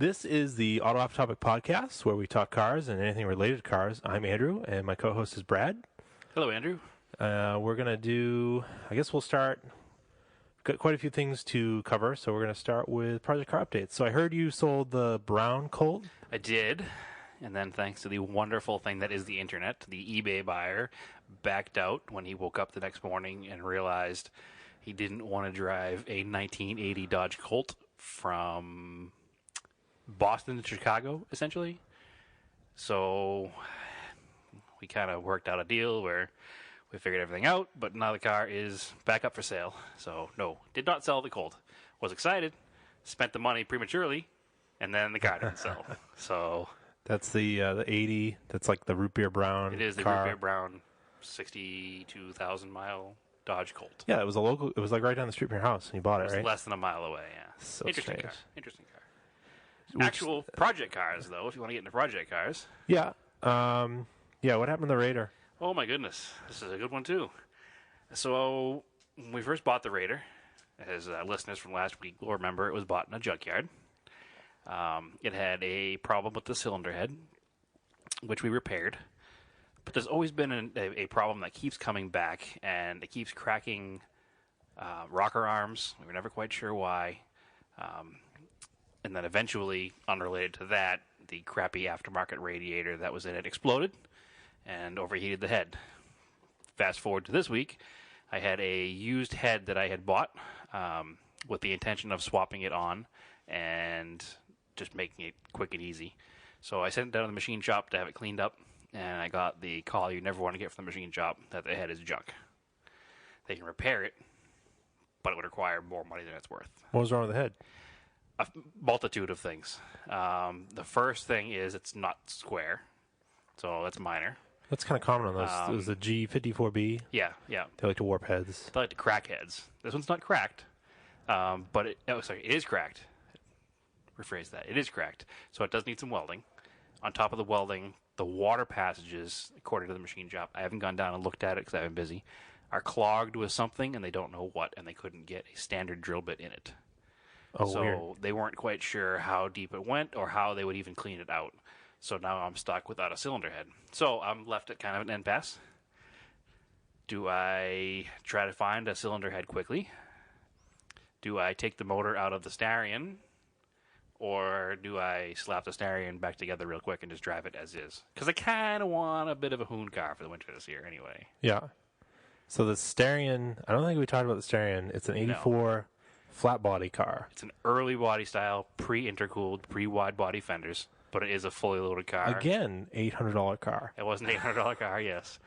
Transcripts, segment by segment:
This is the Auto Off Topic podcast where we talk cars and anything related to cars. I'm Andrew, and my co-host is Brad. Hello, Andrew. We're going to do, I guess we'll start, got quite a few things to cover, so we're going to start with project car updates. So I heard you sold the brown Colt. I did, and then thanks to the wonderful thing that is the internet, the eBay buyer backed out when he woke up the next morning and realized he didn't want to drive a 1980 Dodge Colt from Boston to Chicago, essentially. So we kind of worked out a deal where we figured everything out, but now the car is back up for sale. So no, did not sell the Colt. Was excited, spent the money prematurely, and then the car didn't sell. So that's the 80. That's like the root beer brown. It is the car. root beer brown, 62,000 mile Dodge Colt. Yeah, it was a local. It was like right down the street from your house, and you bought it, right? Less than a mile away. Yeah. So Interesting strange. car. Interesting car. Actual project cars, though, if you want to get into project cars. Yeah. What happened to the Raider? Oh, my goodness. This is a good one, too. So, when we first bought the Raider, as listeners from last week will remember, it was bought in a junkyard. It had a problem with the cylinder head, which we repaired. But there's always been a problem that keeps coming back, and it keeps cracking rocker arms. We were never quite sure why. And then eventually, unrelated to that, the crappy aftermarket radiator that was in it exploded and overheated the head. Fast forward to this week, I had a used head that I had bought with the intention of swapping it on and just making it quick and easy. So I sent it down to the machine shop to have it cleaned up, and I got the call you never want to get from the machine shop that the head is junk. They can repair it, but it would require more money than it's worth. What was wrong with the head? A multitude of things. The first thing is it's not square, so that's minor. That's kind of common on those. It was the G54B. Yeah. They like to warp heads. They like to crack heads. This one's not cracked, but it is cracked. Rephrase that. It is cracked, so it does need some welding. On top of the welding, the water passages, according to the machine shop, I haven't gone down and looked at it because I've been busy, are clogged with something, and they don't know what, and they couldn't get a standard drill bit in it. Oh, so weird. They weren't quite sure how deep it went or how they would even clean it out. So now I'm stuck without a cylinder head. So I'm left at kind of an impasse. Do I try to find a cylinder head quickly? Do I take the motor out of the Starion? Or do I slap the Starion back together real quick and just drive it as is? Because I kind of want a bit of a hoon car for the winter this year anyway. Yeah. So the Starion, I don't think we talked about the Starion. It's an 84 flat body car. It's an early body style, pre-intercooled, pre-wide body fenders, but it is a fully loaded car. Again, $800 car. It was an $800 car, yes.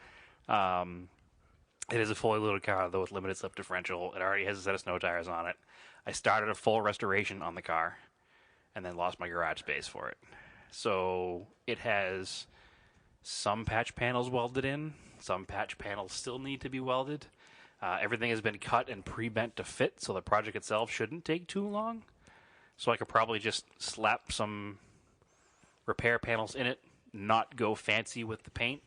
It is a fully loaded car, though with limited slip differential. It already has a set of snow tires on it. I started a full restoration on the car and then lost my garage space for it. So it has some patch panels welded in. Some patch panels still need to be welded. Everything has been cut and pre-bent to fit, so the project itself shouldn't take too long. So I could probably just slap some repair panels in it, not go fancy with the paint,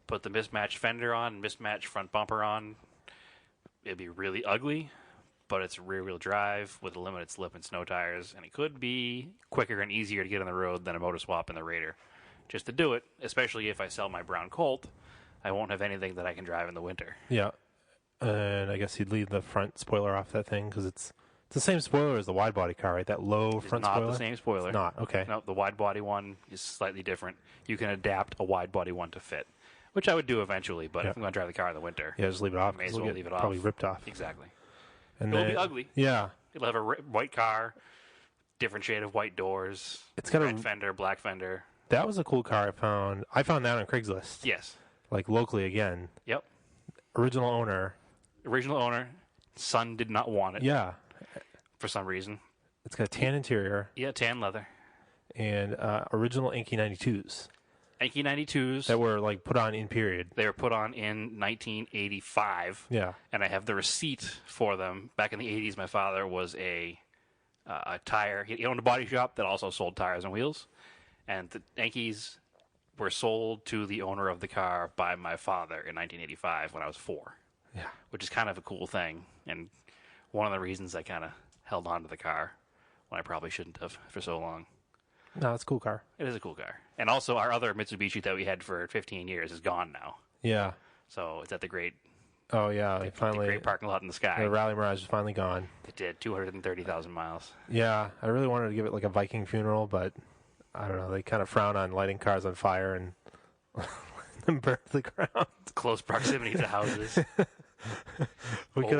put the mismatched fender on, mismatched front bumper on. It'd be really ugly, but it's rear-wheel drive with a limited slip and snow tires, and it could be quicker and easier to get on the road than a motor swap in the Raider. Just to do it, especially if I sell my brown Colt, I won't have anything that I can drive in the winter. Yeah. And I guess you'd leave the front spoiler off that thing because it's the same spoiler as the wide body car, right? That low front spoiler? It's not the same spoiler. It's not, okay. No, the wide body one is slightly different. You can adapt a wide body one to fit, which I would do eventually, but if I'm going to drive the car in the winter, just leave it off. May as well leave it off. Probably ripped off. Exactly. And It'll be ugly. Yeah. It'll have a white car, different shade of white doors, it's got red fender, black fender. That was a cool car I found. I found that on Craigslist. Yes. Like locally again. Yep. Original owner, son did not want it. Yeah. For some reason. It's got a tan interior. Yeah, tan leather. And original Enki 92s. Enki 92s. That were like put on in period. They were put on in 1985. Yeah. And I have the receipt for them. Back in the 80s, my father was a tire. He owned a body shop that also sold tires and wheels. And the Enkis were sold to the owner of the car by my father in 1985 when I was 4. Yeah. Which is kind of a cool thing. And one of the reasons I kind of held on to the car when I probably shouldn't have for so long. No, it's a cool car. It is a cool car. And also, our other Mitsubishi that we had for 15 years is gone now. Yeah. So it's at the great, Oh, yeah. the Finally, great parking lot in the sky. the Rally Mirage is finally gone. It did 230,000 miles. Yeah. I really wanted to give it like a Viking funeral, but I don't know. They kind of frown on lighting cars on fire and burn the ground. Close proximity to houses. We Oh, could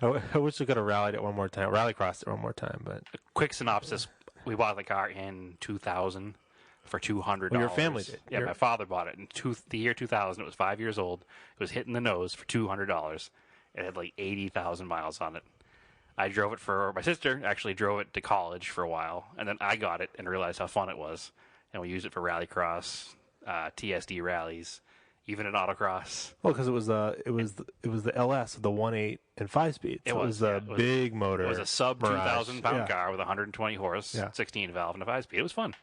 have. I wish we could have rallied it one more time. Rallycrossed it one more time, but Quick synopsis: we bought the car in 2000 for $200. Well, your family did. Yeah, Your- my father bought it in the year 2000. It was 5 years old. It was hitting the nose for $200. It had like 80,000 miles on it. I drove it for my sister. Actually, drove it to college for a while, and then I got it and realized how fun it was. And we used it for rallycross, TSD rallies, even in autocross. well, because it was the LS, the 1.8 and 5-speed. So it was a big motor. It was a sub Mirage. 2,000 pound Yeah. car with 120 horse, Yeah. 16 valve, and a 5-speed. It was fun.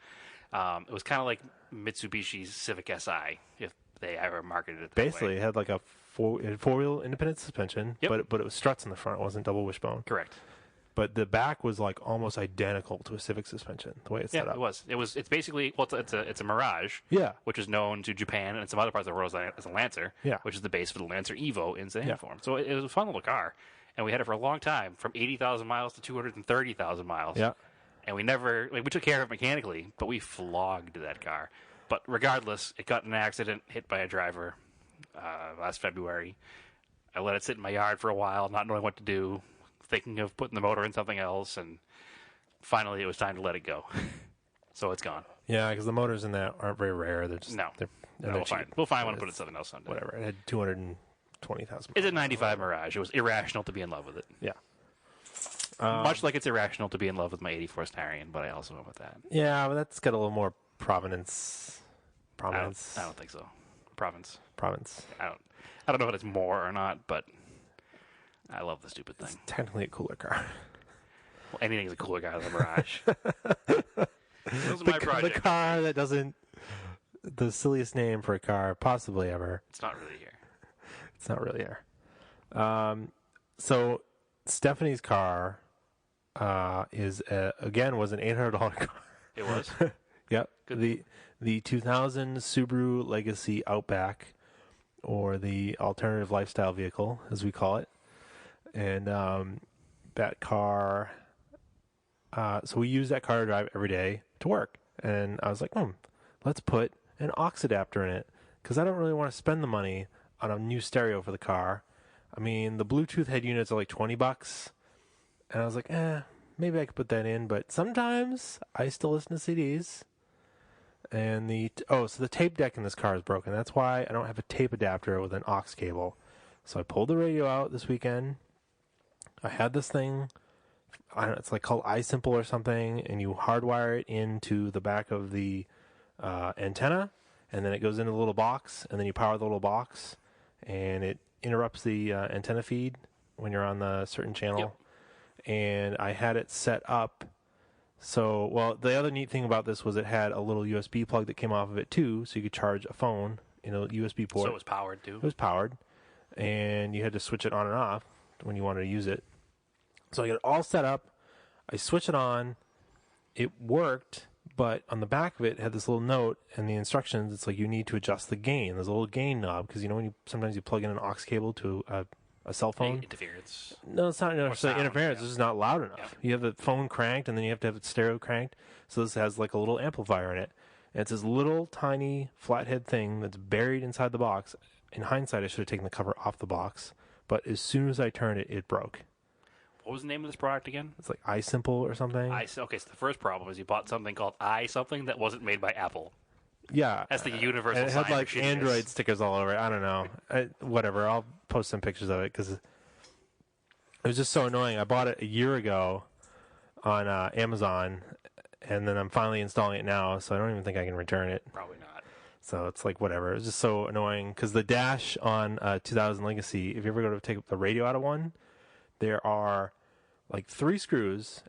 It was kind of like Mitsubishi's Civic Si, if they ever marketed it that Basically, way. it had like a four-wheel independent suspension, Yep. but it was struts in the front. It wasn't double wishbone. Correct. But the back was like almost identical to a Civic suspension, the way it's set Yeah, up. it was. It's basically it's a Mirage, Yeah. which is known to Japan and some other parts of the world as a Lancer, Yeah. which is the base for the Lancer Evo in sedan Yeah. form. So it was a fun little car, and we had it for a long time, from 80,000 miles to 230,000 miles. Yeah. And we never we took care of it mechanically, but we flogged that car. But regardless, it got in an accident, hit by a driver last February. I let it sit in my yard for a while, not knowing what to do, thinking of putting the motor in something else, and finally it was time to let it go. So it's gone. Yeah, because the motors in that aren't very rare. They're just No. they're We'll find one and It's- put it something else someday. Whatever. It had 220,000. It's a 95 Mirage. It was irrational to be in love with it. Yeah. Much like it's irrational to be in love with my 84 Starion, but I also went with that. Yeah, but that's got a little more provenance. I don't think so. Province. Province. I don't know if it's more or not, but I love the stupid thing. Technically a cooler car. Well, anything's a cooler car than the Mirage. This is The my project. car that doesn't. The silliest name for a car possibly ever. It's not really here. It's not really here. So Stephanie's car was an $800 car. It was. Yep. Good. The 2000 Subaru Legacy Outback, or the alternative lifestyle vehicle, as we call it. And that car, so we use that car to drive every day to work. And I was like, let's put an aux adapter in it, because I don't really want to spend the money on a new stereo for the car. I mean, the Bluetooth head units are like $20. And I was like, maybe I could put that in. But sometimes I still listen to CDs. And so the tape deck in this car is broken. That's why I don't have a tape adapter with an aux cable. So I pulled the radio out this weekend. I had this thing, I don't know, it's like called iSimple or something, and you hardwire it into the back of the antenna, and then it goes into the little box, and then you power the little box, and it interrupts the antenna feed when you're on the certain channel. Yep. And I had it set up. So, well, the other neat thing about this was it had a little USB plug that came off of it too, so you could charge a phone in a USB port. So it was powered too. It was powered, and you had to switch it on and off when you wanted to use it. So I got it all set up. I switch it on. It worked, but on the back of it had this little note, and the instructions, it's like you need to adjust the gain. There's a little gain knob, because when sometimes you plug in an aux cable to a cell phone. Interference. No, it's not necessarily sound, interference. yeah. It's just not loud enough. Yeah. You have the phone cranked, and then you have to have it stereo cranked. So this has like a little amplifier in it. And it's this little tiny flathead thing that's buried inside the box. In hindsight, I should have taken the cover off the box. But as soon as I turned it, it broke. What was the name of this product again? It's like iSimple or something. Okay, so the first problem is you bought something called something that wasn't made by Apple. Yeah. That's the universal And it had sign like of shittiness. Android stickers all over it. I don't know. Whatever. I'll post some pictures of it, because it was just so annoying. I bought it a year ago on Amazon, and then I'm finally installing it now, so I don't even think I can return it. Probably not. So it's like whatever. It's just so annoying, because the dash on 2000 Legacy, if you ever go to take the radio out of one, there are like 3 screws.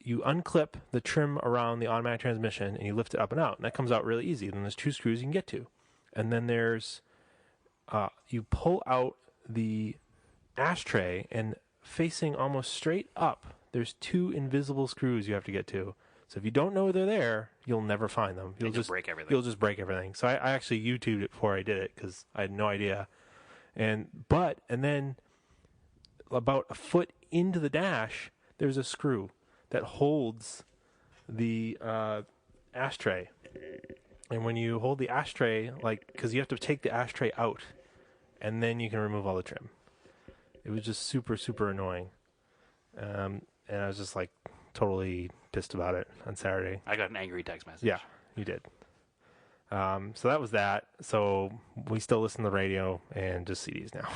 You unclip the trim around the automatic transmission, and you lift it up and out, and that comes out really easy. Then there's 2 screws you can get to, and then there's you pull out the ashtray, and facing almost straight up there's 2 invisible screws you have to get to. So if you don't know they're there, you'll never find them. You'll just break everything. You'll just break everything. So I actually YouTubed it before I did it because I had no idea. And then about a foot into the dash, there's a screw that holds the ashtray. And when you hold the ashtray, because you have to take the ashtray out, and then you can remove all the trim. It was just super, super annoying. And I was just totally pissed about it on Saturday. I got an angry text message. Yeah, you did. So that was that. So we still listen to the radio and just CDs now.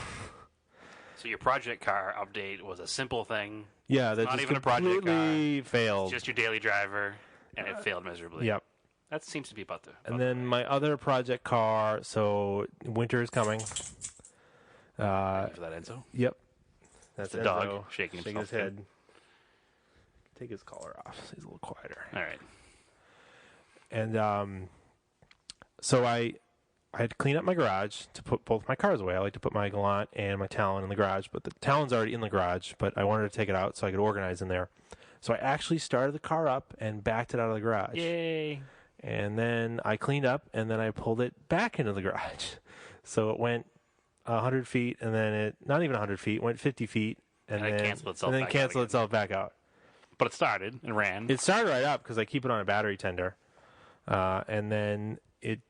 So your project car update was a simple thing. Yeah, that not just even a project car. failed. It's just your daily driver, and it failed miserably. Yep. That seems to be about the. And then my other project car. So winter is coming. Thank you for that, Enzo. Yep. That's the Enzo dog shaking his himself. head. Take his collar off so he's a little quieter. All right. And so I had to clean up my garage to put both my cars away. I like to put my Galant and my Talon in the garage, but the Talon's already in the garage, but I wanted to take it out so I could organize in there. So I actually started the car up and backed it out of the garage. Yay. And then I cleaned up, and then I pulled it back into the garage. So it went 100 feet, and then it, not even 100 feet, went 50 feet. And then it canceled itself and then back out canceled again. itself back out. But it started and ran. It started right up because I keep it on a battery tender. And then it,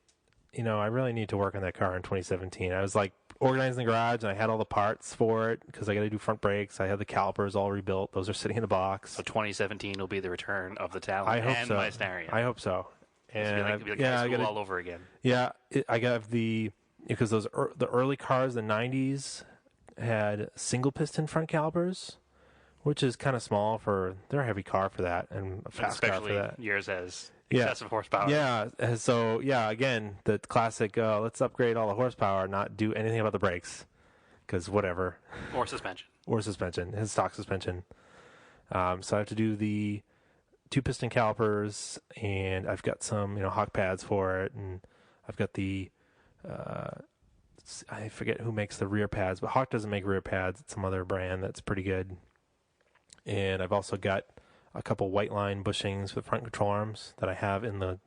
I really need to work on that car in 2017. I was organizing the garage, and I had all the parts for it because I got to do front brakes. I have the calipers all rebuilt. Those are sitting in the box. So 2017 will be the return of the Talon I hope and so. my Starion. I hope so. And It'll be like high school all over again. Yeah, I got because the early cars, the 90s, had single piston front calipers, which is kind of small they're a heavy car for that and a fast car for that. Yours has excessive horsepower. Yeah, so again, the classic, let's upgrade all the horsepower, not do anything about the brakes, because whatever. Or suspension. His stock suspension. So I have to do the 2-piston calipers, and I've got some, Hawk pads for it, and I've got the, I forget who makes the rear pads, but Hawk doesn't make rear pads. It's some other brand that's pretty good. And I've also got a couple white line bushings with front control arms that I have in the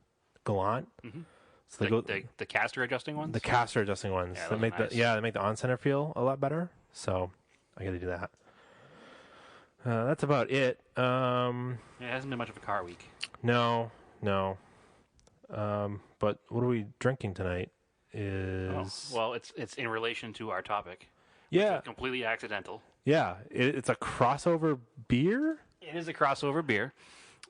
Galant. Mm-hmm. So the caster adjusting ones? The caster adjusting ones. Yeah, they make nice. they make the on-center feel a lot better. So I got to do that. That's about it. It hasn't been much of a car week. No. But what are we drinking tonight? Well, it's in relation to our topic. Yeah, Completely accidental. yeah. It's a crossover beer. It is a crossover beer.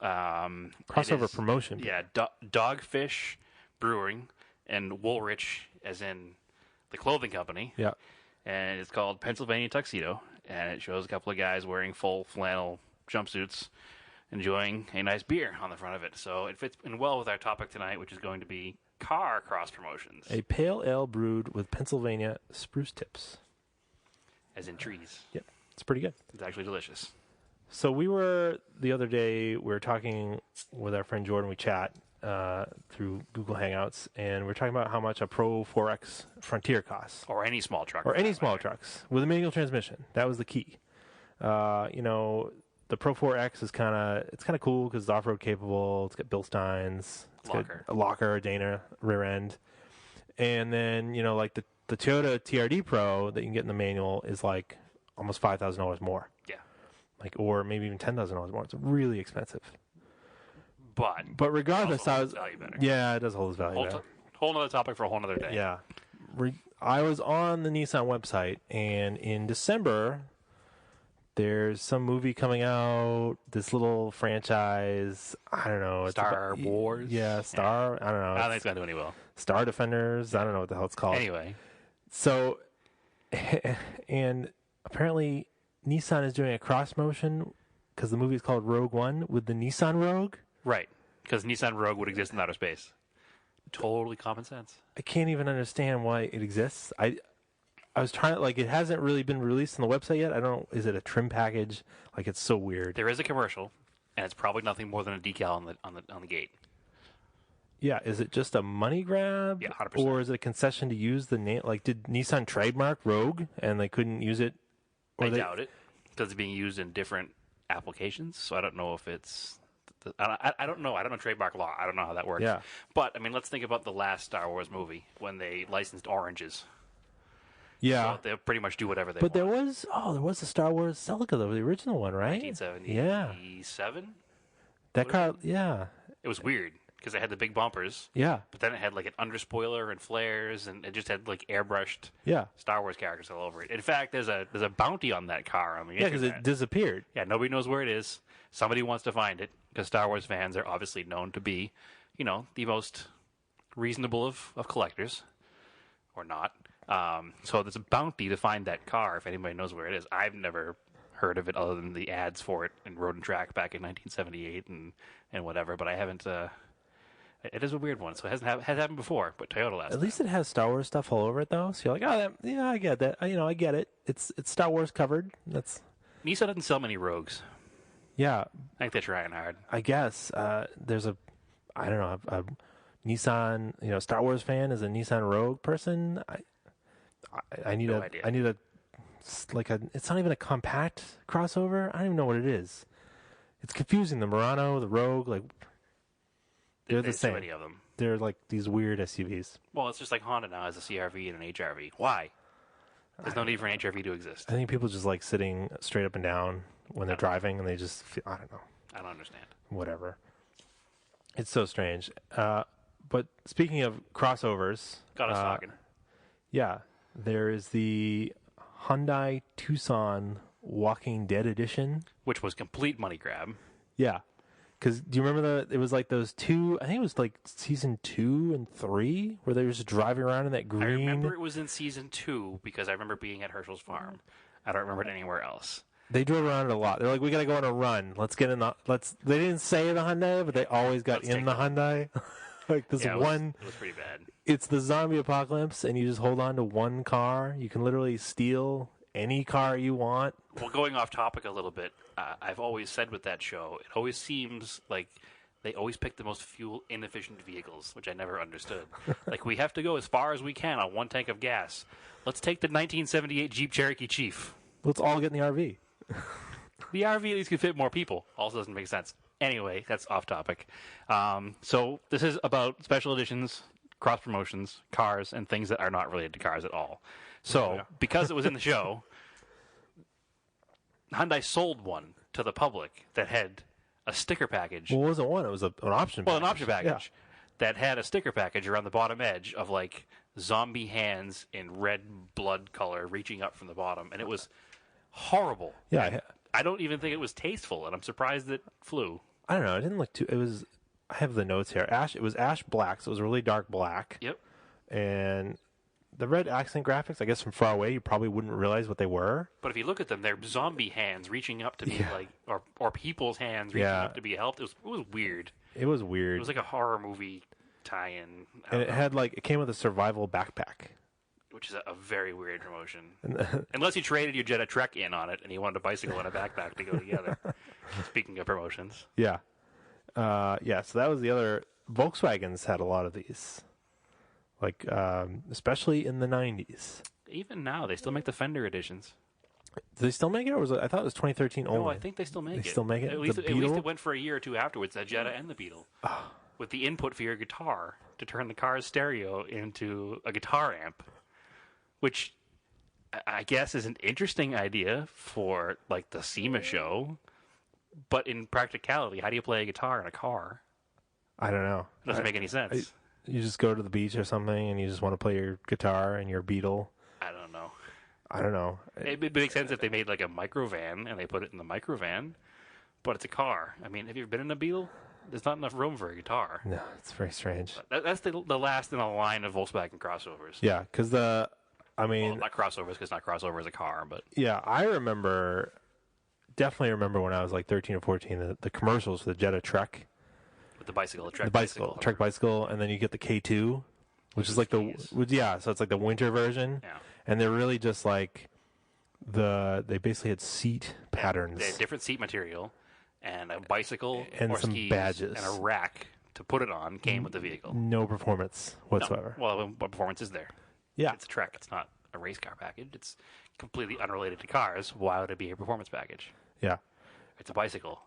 Crossover promotion. Yeah, Dogfish Brewing and Woolrich, as in the clothing company. Yeah. And it's called Pennsylvania Tuxedo. And it shows a couple of guys wearing full flannel jumpsuits enjoying a nice beer on the front of it. So it fits in well with our topic tonight, which is going to be car cross promotions. A pale ale brewed with Pennsylvania spruce tips. As in trees. Yep. It's pretty good. It's actually delicious. So the other day, we were talking with our friend Jordan. We chat through Google Hangouts, and we're talking about how much a Pro 4X Frontier costs. Or any small truck. Or any small trucks with a manual transmission. That was the key. The Pro 4X is kind of cool because it's off-road capable. It's got Bilsteins. It's got a locker, a Dana rear end. And then, the Toyota TRD Pro that you can get in the manual is almost $5,000 more. Yeah. Or maybe even $10,000 more. It's really expensive. But regardless, it value better. Yeah, it does hold its value better. Whole nother topic for a whole nother day. Yeah. I was on the Nissan website, and in December, there's some movie coming out, this little franchise, I don't know. Star Wars? Yeah, Star, I don't know. I don't think it's going to do any well. Star Defenders, I don't know what the hell it's called. Anyway. So, and apparently Nissan is doing a cross motion because the movie is called Rogue One with the Nissan Rogue. Right, because Nissan Rogue would exist in outer space. Totally common sense. I can't even understand why it exists. I was trying to, it hasn't really been released on the website yet. I don't know, is it a trim package? It's so weird. There is a commercial, and it's probably nothing more than a decal on the gate. Yeah, is it just a money grab? Yeah, 100%. Or is it a concession to use the name? Did Nissan trademark Rogue and they couldn't use it? I doubt it, because it's being used in different applications, so I don't know if it's. I don't know. I don't know trademark law. I don't know how that works. Yeah. But I mean, let's think about the last Star Wars movie when they licensed oranges. Yeah. So they'll pretty much do whatever they But want. there was a Star Wars Celica, though, the original one, right? 1977. Yeah. That car, yeah. It was weird because it had the big bumpers. Yeah. But then it had like an underspoiler and flares, and it just had like airbrushed Yeah. Star Wars characters all over it. In fact, there's a bounty on that car on the Yeah, because internet. it disappeared. Yeah, nobody knows where it is. Somebody wants to find it because Star Wars fans are obviously known to be, the most reasonable of collectors, or not. So there's a bounty to find that car if anybody knows where it is. I've never heard of it other than the ads for it in Road and Track back in 1978 and whatever, but I haven't. It is a weird one, so it has happened before, but Toyota last. At least it has Star Wars stuff all over it, though. So you're like, yeah, I get that. I get it. It's Star Wars covered. Nissan doesn't sell many Rogues. Yeah. I think they're trying hard. I guess there's a Nissan, Star Wars fan is a Nissan Rogue person. I need No idea. I need it's not even a compact crossover. I don't even know what it is. It's confusing. The Murano, the Rogue, they're the There's same. so many of them. They're like these weird SUVs. Well, it's just like Honda now has a CRV and an HRV. Why? There's no need for an HRV to exist. I think people just like sitting straight up and down when they're driving, and they just feel, I don't know. I don't understand. Whatever. It's so strange. But speaking of crossovers, Got us talking. yeah, there is the Hyundai Tucson Walking Dead edition. Which was complete money grab. Yeah. Because do you remember it was like those two, I think it was like season 2 and 3, where they were just driving around in that green. I remember it was in season 2 because I remember being at Herschel's farm. I don't remember it anywhere else. They drove around it a lot. They're like, we got to go on a run. Let's get in they didn't say the Hyundai, but they always got in the Hyundai. Like this one. It was pretty bad. It's the zombie apocalypse, and you just hold on to one car. You can literally steal any car you want. Well, going off topic a little bit, I've always said with that show, it always seems like they always pick the most fuel-inefficient vehicles, which I never understood. Like, we have to go as far as we can on one tank of gas. Let's take the 1978 Jeep Cherokee Chief. Let's all get in the RV. The RV at least could fit more people. Also doesn't make sense. Anyway, that's off topic. So this is about special editions, cross promotions, cars, and things that are not related to cars at all. So because it was in the show, Hyundai sold one to the public that had a sticker package. Well, it wasn't one. It was an option package. Well, an option package that had a sticker package around the bottom edge of like zombie hands in red blood color reaching up from the bottom. And it was horrible. Yeah. I don't even think it was tasteful, and I'm surprised it flew. I don't know. It didn't look too. It was. I have the notes here. It was ash black, so it was really dark black. Yep. And the red accent graphics, I guess from far away, you probably wouldn't realize what they were. But if you look at them, they're zombie hands reaching up to be like, or people's hands reaching up to be helped. It was weird. It was weird. It was like a horror movie tie-in. And it came with a survival backpack. Which is a very weird promotion. Unless you traded your Jetta Trek in on it and you wanted a bicycle and a backpack to go together. Speaking of promotions. Yeah. So that was the other. Volkswagens had a lot of these. Like, especially in the 90s. Even now, they still make the Fender editions. Do they still make it, or I thought it was 2013 only? No, I think they still make it. They still make it? At least it went for a year or two afterwards, the Jetta and the Beetle. With the input for your guitar to turn the car's stereo into a guitar amp. Which I guess is an interesting idea for like the SEMA show, but in practicality, how do you play a guitar in a car? I don't know. It doesn't make any sense. You just go to the beach or something, and you just want to play your guitar and your Beetle. I don't know. I don't know. It makes sense if they made like a microvan and they put it in the microvan, but it's a car. I mean, have you ever been in a Beetle? There's not enough room for a guitar. No, it's very strange. That's the last in a line of Volkswagen crossovers. Yeah, because not crossovers, because not crossover is a car, but yeah, definitely remember when I was like 13 or 14, the commercials for the Jetta Trek. with the bicycle, the Trek Trek bicycle, and then you get the K2, which is like so it's like the winter version. Yeah. And they're really just like they basically had seat patterns. They had different seat material, and a bicycle and or some skis badges. and a rack to put it on came with the vehicle. No performance whatsoever. No. Well, what performance is there? Yeah. It's a Trek. It's not a race car package. It's completely unrelated to cars. Why would it be a performance package? Yeah. It's a bicycle.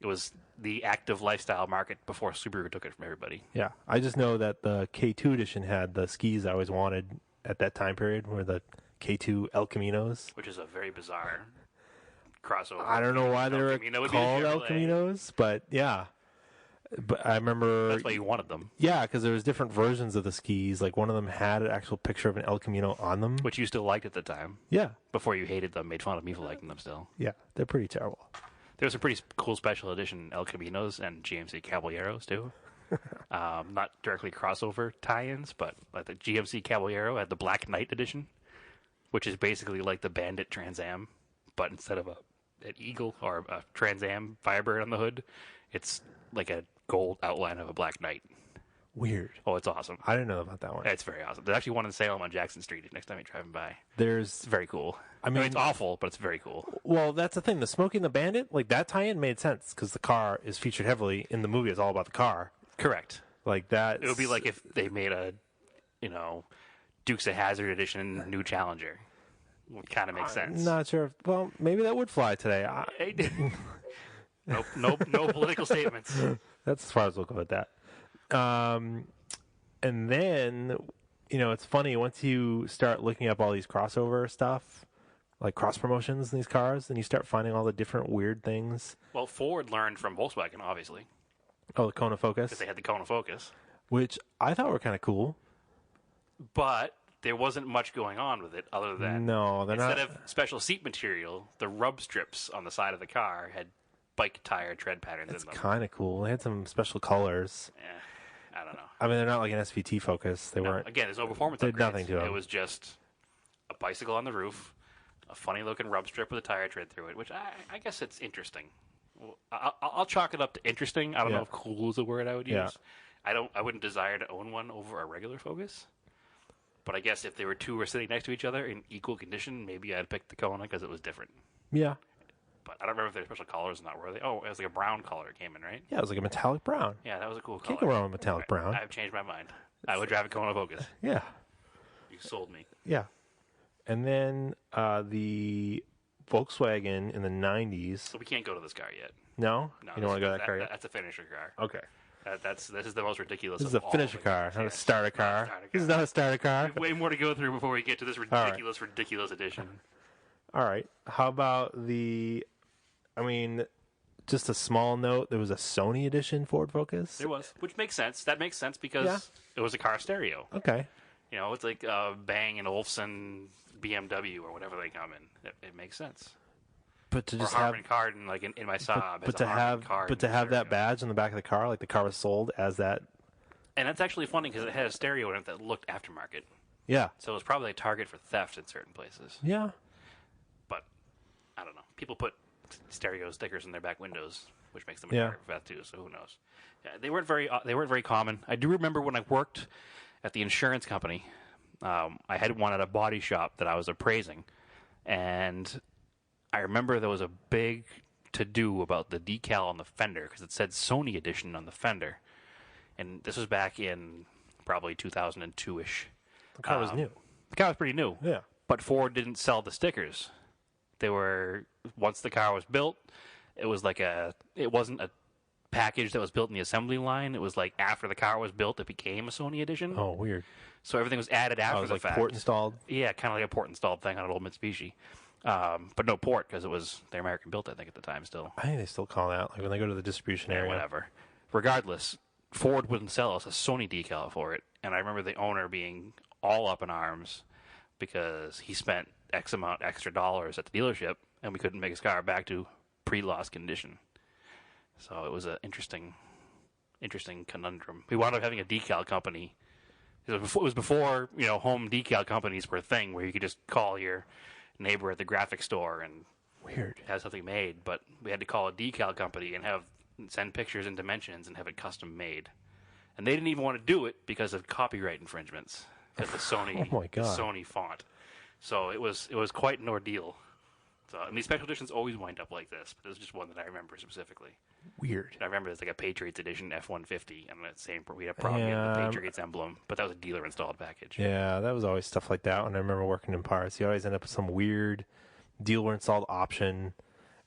It was the active lifestyle market before Subaru took it from everybody. Yeah, I just know that the K2 edition had the skis I always wanted at that time period, were the K2 El Caminos. Which is a very bizarre crossover. I don't know why they were Camino would be the called El Chevrolet. Caminos, but yeah. But I remember, That's why you wanted them. yeah, because there was different versions of the skis. Like one of them had an actual picture of an El Camino on them. Which you still liked at the time. Yeah, Before you hated them, made fun of me for liking them still. yeah, they're pretty terrible. There was some pretty cool special edition El Caminos and GMC Caballeros, too. Not directly crossover tie-ins, but like the GMC Caballero had the Black Knight edition, which is basically like the Bandit Trans Am, but instead of an eagle or a Trans Am Firebird on the hood, it's like a gold outline of a Black Knight. Weird. Oh, it's awesome. I didn't know about that one. It's very awesome. There's actually one in Salem on Jackson Street next time you're driving by. There's, It's very cool. I mean, it's awful, but it's very cool. well, that's the thing. The Smokey and the Bandit, like that tie-in made sense because the car is featured heavily in the movie. It's all about the car. Correct. Like that. It would be like if they made a, Dukes of Hazzard edition new Challenger. Would kind of make sense. Not sure. Well, maybe that would fly today. No political statements. That's as far as we'll go with that. And then, it's funny once you start looking up all these crossover stuff, like cross promotions in these cars, then you start finding all the different weird things. Well, Ford learned from Volkswagen, obviously, Oh, the Kona Focus, because they had the Kona Focus. which I thought were kind of cool. But there wasn't much going on with it other than No, they're instead not. of special seat material, the rub strips on the side of the car had bike tire tread patterns It's in them. kind of cool. They had some special colors. I don't know. I mean, they're not like an SVT Focus. They No, weren't. again, there's no performance Did upgrades. nothing to 'em. It was just a bicycle on the roof, a funny looking rub strip with a tire tread through it, which I guess it's interesting. Well, I'll chalk it up to interesting. I don't know Yeah. if cool is a word I would use. Yeah. I wouldn't desire to own one over a regular Focus. But I guess if they were two were sitting next to each other in equal condition, maybe I'd pick the Kona because it was different. Yeah. But I don't remember if they were special colors or not. Were they? Oh, it was like a brown color it came in, right? Yeah, it was like a metallic brown. Yeah, that was a cool Can't color. go wrong with metallic brown. I've changed my mind. I would drive a Kona Focus. Yeah. You sold me. Yeah. And then the Volkswagen in the 90s. So we can't go to this car yet. No? No, You don't want to go to that car yet? That's a finisher car. Okay. This is the most ridiculous. This is of a all finisher the car, cars. not a Yes. starter car. starter This is car. not a starter car. Way more to go through before we get to this right. ridiculous edition. All right. How about just a small note, there was a Sony edition Ford Focus. There was, which makes sense. That makes sense because it was a car stereo. Okay. It's like Bang and Olufsen BMW or whatever they come in. It makes sense. But to Or just Harman Kardon, like in my Saab. but to have that badge on the back of the car, like the car was sold as that. And that's actually funny because it had a stereo in it that looked aftermarket. Yeah. So it was probably a target for theft in certain places. Yeah. But I don't know. People put stereo stickers in their back windows, which makes them a Yeah. target for theft too. So who knows? Yeah, they weren't very common. I do remember when I worked at the insurance company, I had one at a body shop that I was appraising, and I remember there was a big to-do about the decal on the fender because it said Sony edition on the fender. And this was back in probably 2002-ish. The car was new. The car was pretty new. Yeah. But Ford didn't sell the stickers. They were, once the car was built, it wasn't a package that was built in the assembly line. It was like after the car was built, it became a Sony edition. Oh, weird. So everything was added after it was the like fact. port installed. Yeah, kind of like a port installed thing on an old Mitsubishi. But no port because it was the American built, I think, at the time still. I think they still call that like when they go to the distribution area. Whatever. Regardless, Ford wouldn't sell us a Sony decal for it. And I remember the owner being all up in arms because he spent X amount extra dollars at the dealership and we couldn't make his car back to pre-loss condition. So it was an interesting conundrum. We wound up having a decal company. It was before home decal companies were a thing where you could just call your neighbor at the graphic store and Weird. have something made. But we had to call a decal company and send pictures and dimensions and have it custom made. And they didn't even want to do it because of copyright infringements because the Sony Oh my God. the Sony font. So it was quite an ordeal. So these special editions always wind up like this, but this is just one that I remember specifically. Weird. And I remember there's like a Patriots edition F-150, and that same we had probably had the Patriots emblem, but that was a dealer installed package. Yeah, that was always stuff like that when I remember working in parts. You always end up with some weird dealer installed option,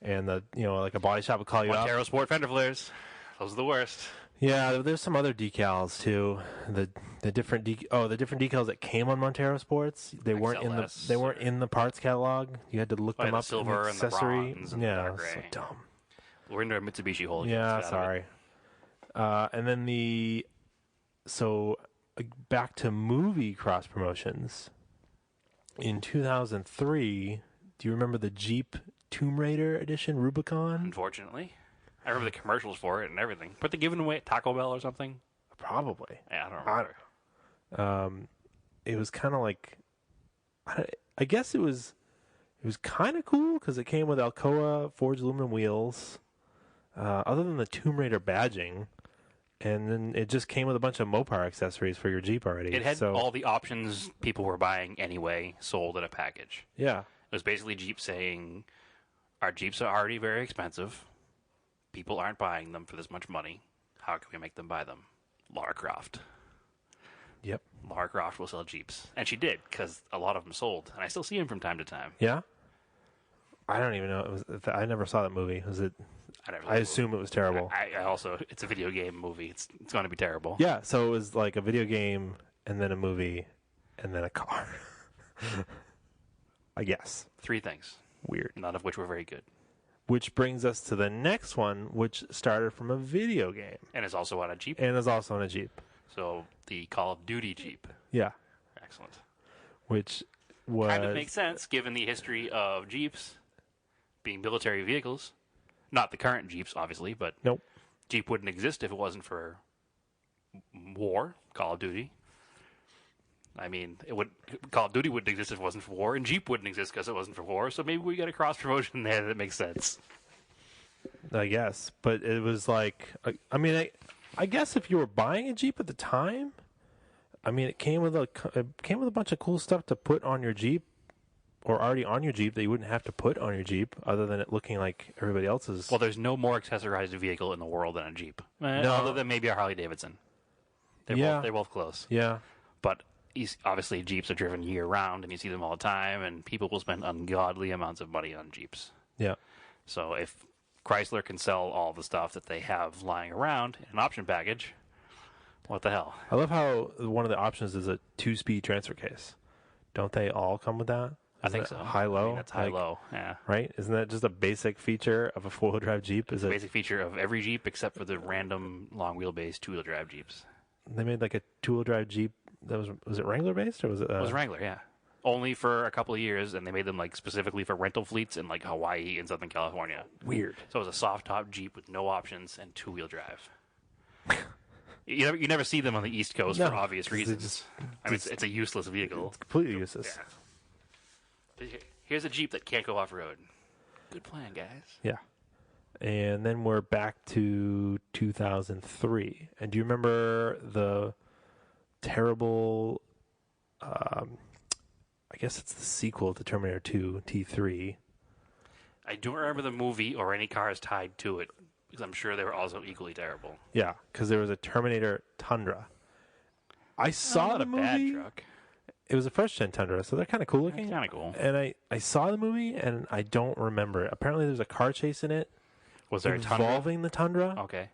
and like a body shop would call you up. Montero Sport fender flares. Those are the worst. Yeah, there's some other decals too. The different decals that came on Montero Sports, they weren't in the parts catalog. You had to look them up. Silver and the bronze and the dark gray. So dumb. We're into our Mitsubishi hole. Yeah, sorry. And then back to movie cross promotions. In 2003, do you remember the Jeep Tomb Raider edition Rubicon? Unfortunately. I remember the commercials for it and everything. But they giving away at Taco Bell or something? Probably. Yeah, I don't remember. It was kind of like, I guess it was kind of cool because it came with Alcoa forged aluminum wheels. Other than the Tomb Raider badging, and then it just came with a bunch of Mopar accessories for your Jeep already. It had all the options people were buying anyway sold in a package. Yeah. It was basically Jeep saying, our Jeeps are already very expensive. People aren't buying them for this much money. How can we make them buy them? Lara Croft. Yep. Lara Croft will sell Jeeps. And she did, because a lot of them sold. And I still see them from time to time. Yeah? I don't even know. I never saw that movie. Was it? I assume it was terrible. I also, it's a video game movie. It's going to be terrible. Yeah, so it was like a video game, and then a movie, and then a car. I guess. 3 things. Weird. None of which were very good. Which brings us to the next one, which started from a video game. And is also on a Jeep. And is also on a Jeep. So, the Call of Duty Jeep. Yeah. Excellent. Which was... Kind of makes sense, given the history of Jeeps being military vehicles. Not the current Jeeps, obviously, but... Nope. Jeep wouldn't exist if it wasn't for war, Call of Duty. I mean, Call of Duty wouldn't exist if it wasn't for war, and Jeep wouldn't exist because it wasn't for war, so maybe we got a cross-promotion there that makes sense. I guess. But it was like... I guess if you were buying a Jeep at the time, it came with a bunch of cool stuff to put on your Jeep, or already on your Jeep that you wouldn't have to put on your Jeep, other than it looking like everybody else's. Well, there's no more accessorized vehicle in the world than a Jeep. No. Other than maybe a Harley-Davidson. They're both close. Yeah. But obviously Jeeps are driven year-round, and you see them all the time, and people will spend ungodly amounts of money on Jeeps. Yeah. So if Chrysler can sell all the stuff that they have lying around in an option package, what the hell? I love how one of the options is a 2-speed transfer case. Don't they all come with that? I think so. High-low? That's high-low, yeah. Right? Isn't that just a basic feature of a 4-wheel drive Jeep? It's a basic feature of every Jeep except for the random long-wheelbase 2-wheel drive Jeeps. They made like a 2-wheel drive Jeep that was it Wrangler-based? Or was it? It was Wrangler, yeah. Only for a couple of years, and they made them like specifically for rental fleets in like Hawaii and Southern California. Weird. So it was a soft-top Jeep with no options and 2-wheel drive. You never see them on the East Coast for obvious reasons. It's a useless vehicle. It's completely useless. Yeah. Here's a Jeep that can't go off-road. Good plan, guys. Yeah. And then we're back to 2003. And do you remember the terrible... I guess it's the sequel to Terminator 2, T3. I don't remember the movie or any cars tied to it, because I'm sure they were also equally terrible. Yeah, because there was a Terminator Tundra. I saw the movie. Bad truck. It was a first-gen Tundra, so they're kind of cool looking. Kind of cool. And I saw the movie, and I don't remember it. Apparently there's a car chase in it. Was there a Tundra? Involving the Tundra. Okay.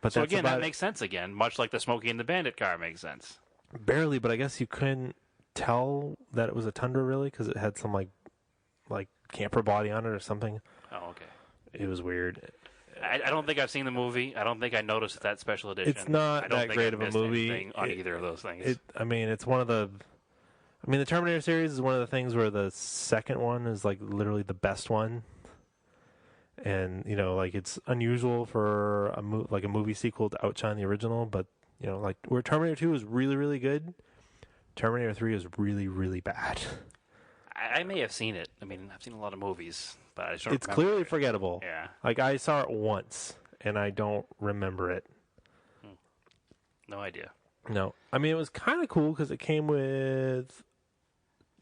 But so again, that makes sense again, much like the Smokey and the Bandit car makes sense. Barely, but I guess you couldn't tell that it was a Tundra really because it had some like camper body on it or something. Oh, okay. It was weird. I don't think I've seen the movie. I don't think I noticed that special edition. It's not that great of a movie on either of those things. It's one of the. The Terminator series is one of the things where the second one is like literally the best one, and it's unusual for a movie sequel to outshine the original. But where Terminator 2 is really really good, Terminator 3 is really really bad. I may have seen it. I've seen a lot of movies, but I just don't It's remember clearly it. forgettable. Yeah. I saw it once, and I don't remember it. No idea. No. It was kind of cool because it came with...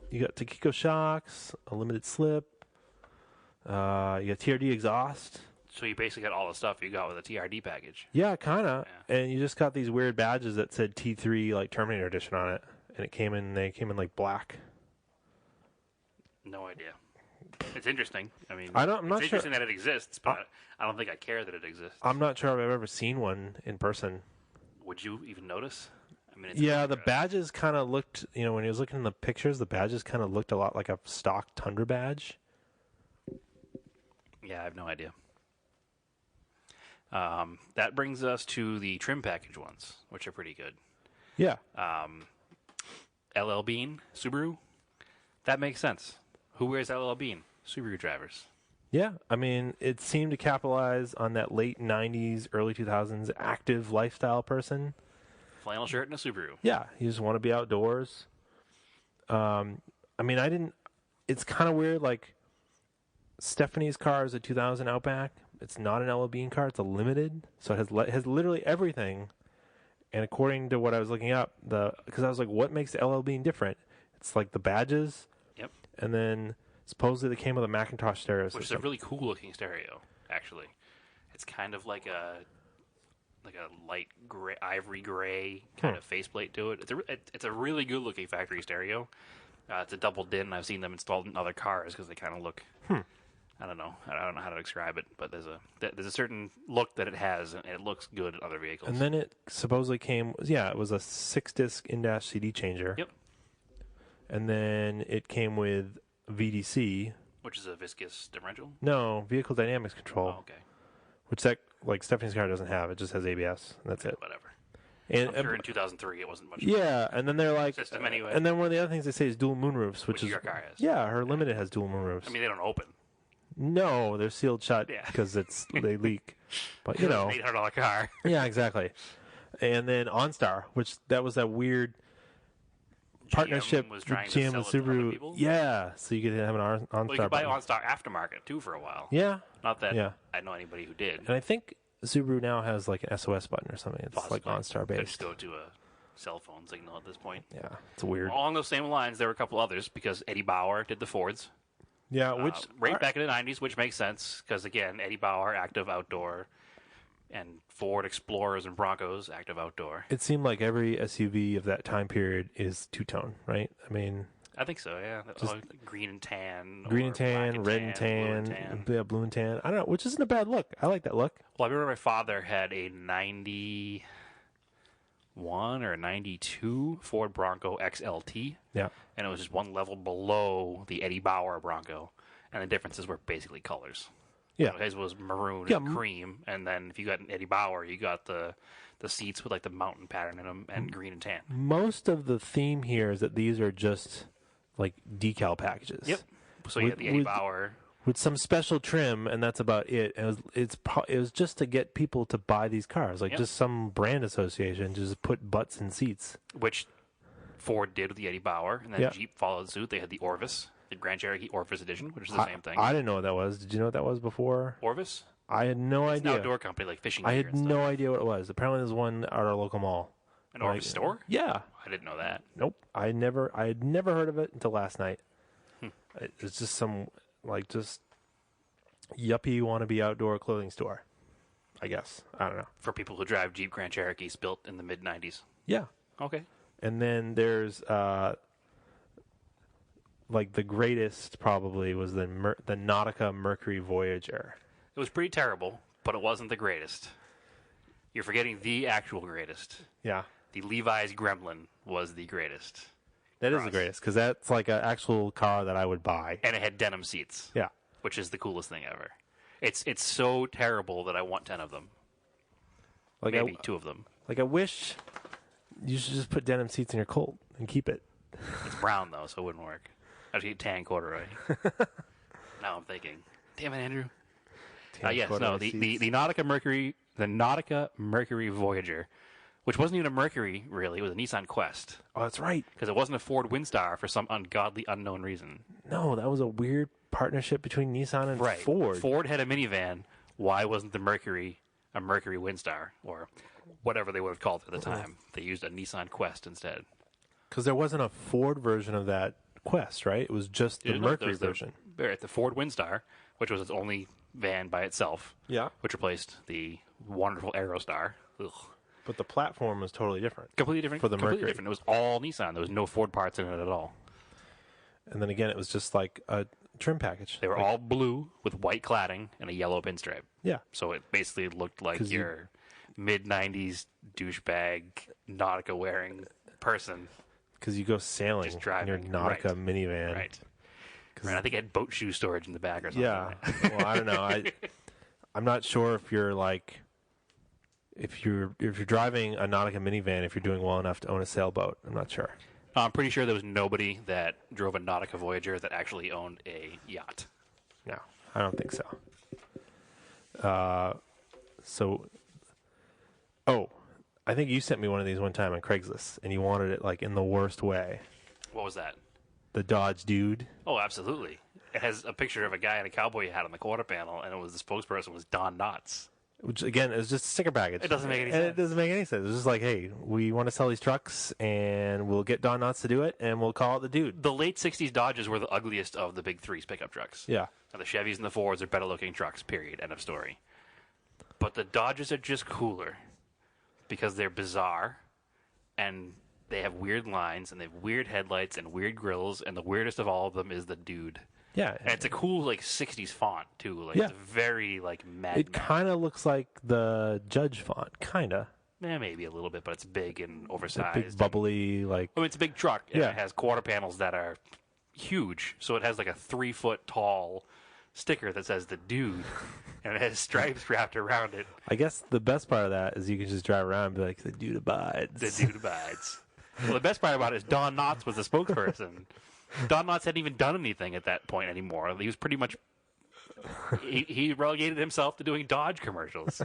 You got Takiko shocks, a limited slip, you got TRD exhaust. So you basically got all the stuff you got with a TRD package. Yeah, kind of. Yeah. And you just got these weird badges that said T3 Terminator Edition on it, and they came in black. No idea. It's interesting. I mean, I'm not it's sure. interesting that it exists, but I don't think I care that it exists. I'm not sure I've ever seen one in person. Would you even notice? I mean, it's Yeah, the badges kind of looked, when he was looking in the pictures, the badges kind of looked a lot like a stock Tundra badge. Yeah, I have no idea. That brings us to the trim package ones, which are pretty good. Yeah. LL Bean, Subaru. That makes sense. Who wears LL Bean? Subaru drivers. Yeah, I mean, it seemed to capitalize on that late 90s, early 2000s active lifestyle person. Flannel shirt and a Subaru. Yeah, you just want to be outdoors. I mean, it's kind of weird, like, Stephanie's car is a 2000 Outback. It's not an LL Bean car, it's a limited, so it has literally everything. And according to what I was looking up, because I was like, what makes the LL Bean different? It's like the badges. Yep. And then supposedly they came with a Macintosh stereo Which system. is a really cool looking stereo, actually. It's kind of like a light gray, ivory gray kind of faceplate to it. It's a really good looking factory stereo. It's a double din. I've seen them installed in other cars because they kind of look. I don't know how to describe it, but there's a certain look that it has, and it looks good in other vehicles. And then it supposedly came, it was a 6-disc in-dash CD changer. Yep. And then it came with VDC. Which is a viscous differential? No, vehicle dynamics control. Oh, okay. Which Stephanie's car doesn't have. It just has ABS, and that's it. Whatever. And I'm sure in 2003 it wasn't much. Yeah, and then they're like, System anyway. And then one of the other things they say is dual moonroofs, which is your car has. Yeah, her Limited has dual moonroofs. I mean, they don't open. No, they're sealed shut Yeah. because they leak. But It's an $800 car. Yeah, exactly. And then OnStar, which that was that weird partnership was with trying to GM sell and it to other Subaru. people? Yeah, so you could have an OnStar. Well, you could buy button. OnStar aftermarket too for a while. Yeah, Not that Yeah. I know anybody who did. and I think Subaru now has like an SOS button or something. It's Possibly. like OnStar Could just based. go to a cell phone signal at this point. Yeah, it's weird. Along those same lines, there were a couple others because Eddie Bauer did the Fords. Yeah, which Right back in the 90s, which makes sense because, again, Eddie Bauer, active outdoor, and Ford Explorers and Broncos, active outdoor. it seemed like every SUV of that time period is two-tone, right? I mean, I think so, yeah. Green and tan. green or and tan, black red and tan, blue and tan. yeah, blue and tan. I don't know, which isn't a bad look. I like that look. Well, I remember my father had a 91 or a 92 Ford Bronco XLT. Yeah. And it was just one level below the Eddie Bauer Bronco. And the differences were basically colors. Yeah. His was maroon Yeah, and cream. And then if you got an Eddie Bauer, you got the seats with like the mountain pattern in them and green and tan. Most of the theme here is that these are just like decal packages. Yep. So you had the Eddie Bauer. With some special trim, and that's about it. And it was just to get people to buy these cars, like just some brand association, just put butts in seats. Which Ford did with the Eddie Bauer. And then Yeah. Jeep followed suit. They had the Orvis, the Grand Cherokee Orvis edition, which is the same thing. I didn't know what that was. Did you know what that was before? Orvis? I had no It's an idea. outdoor company like fishing I gear had and no stuff. idea what it was. Apparently, there's one at our local mall. An Orvis store? Yeah. I didn't know that. Nope. I had never heard of it until last night. It's just some just yuppie wannabe outdoor clothing store, I guess. I don't know. For people who drive Jeep Grand Cherokees built in the mid-90s. Yeah. Okay. And then there's the greatest probably was the Nautica Mercury Voyager. It was pretty terrible, but it wasn't the greatest. You're forgetting the actual greatest. Yeah. The Levi's Gremlin was the greatest. That is the greatest because that's like an actual car that I would buy. And it had denim seats. Yeah. Which is the coolest thing ever. It's so terrible that I want 10 of them. Like Maybe 2 of them. Like I wish you should just put denim seats in your Colt and keep it. It's brown, though, so it wouldn't work. I'd get tan corduroy. Now I'm thinking, damn it, Andrew. Yes, no, the Nautica Mercury Voyager, which wasn't even a Mercury, really. It was a Nissan Quest. Oh, that's right. Because it wasn't a Ford Windstar for some ungodly, unknown reason. No, that was a weird partnership between Nissan and Ford. Ford had a minivan. Why wasn't the Mercury a Mercury Windstar? Or whatever they would have called it at the time. They used a Nissan Quest instead. Because there wasn't a Ford version of that Quest, right? It was just the Mercury version. The Ford Windstar, which was its only van by itself. Yeah. Which replaced the wonderful Aerostar. Ugh. But the platform was totally different. Completely different. For the completely Mercury. different. It was all Nissan. There was no Ford parts in it at all. And then again, it was just like a trim package. They were all blue with white cladding and a yellow pinstripe. Yeah. So it basically looked like 'Cause your mid-90s douchebag Nautica-wearing person. Because you go sailing Just driving, in your Nautica right. minivan. Right. Right. I think it had boat shoe storage in the back or something. Yeah. Well, I don't know. I'm not sure if you're like, if you're driving a Nautica minivan, if you're doing well enough to own a sailboat. I'm not sure. I'm pretty sure there was nobody that drove a Nautica Voyager that actually owned a yacht. No, I don't think so. I think you sent me one of these one time on Craigslist, and you wanted it like in the worst way. What was that? The Dodge Dude. Oh, absolutely. It has a picture of a guy in a cowboy hat on the quarter panel, and the spokesperson was Don Knotts. Which, again, is just a sticker package. It doesn't make any and sense. It doesn't make any sense. It's just like, hey, we want to sell these trucks, and we'll get Don Knotts to do it, and we'll call it the Dude. The late 60s Dodges were the ugliest of the big threes pickup trucks. Yeah. Now, the Chevys and the Fords are better-looking trucks, period. End of story. But the Dodges are just cooler because they're bizarre, and they have weird lines, and they have weird headlights and weird grills, and the weirdest of all of them is the Dude. Yeah. And it's a cool, like, 60s font, too. Like, Yeah. It's very, like, Mad It Max. kind of looks like the Judge font. Kind of. Maybe a little bit, but it's big and oversized. Big, bubbly, like... I mean, it's a big truck, and Yeah. it has quarter panels that are huge. So it has, like, a 3-foot tall sticker that says the Dude, and it has stripes wrapped around it. I guess the best part of that is you can just drive around and be like, the Dude abides. The Dude abides. Well, the best part about it is Don Knotts was the spokesperson. Don Knotts hadn't even done anything at that point anymore. He was pretty much... He relegated himself to doing Dodge commercials.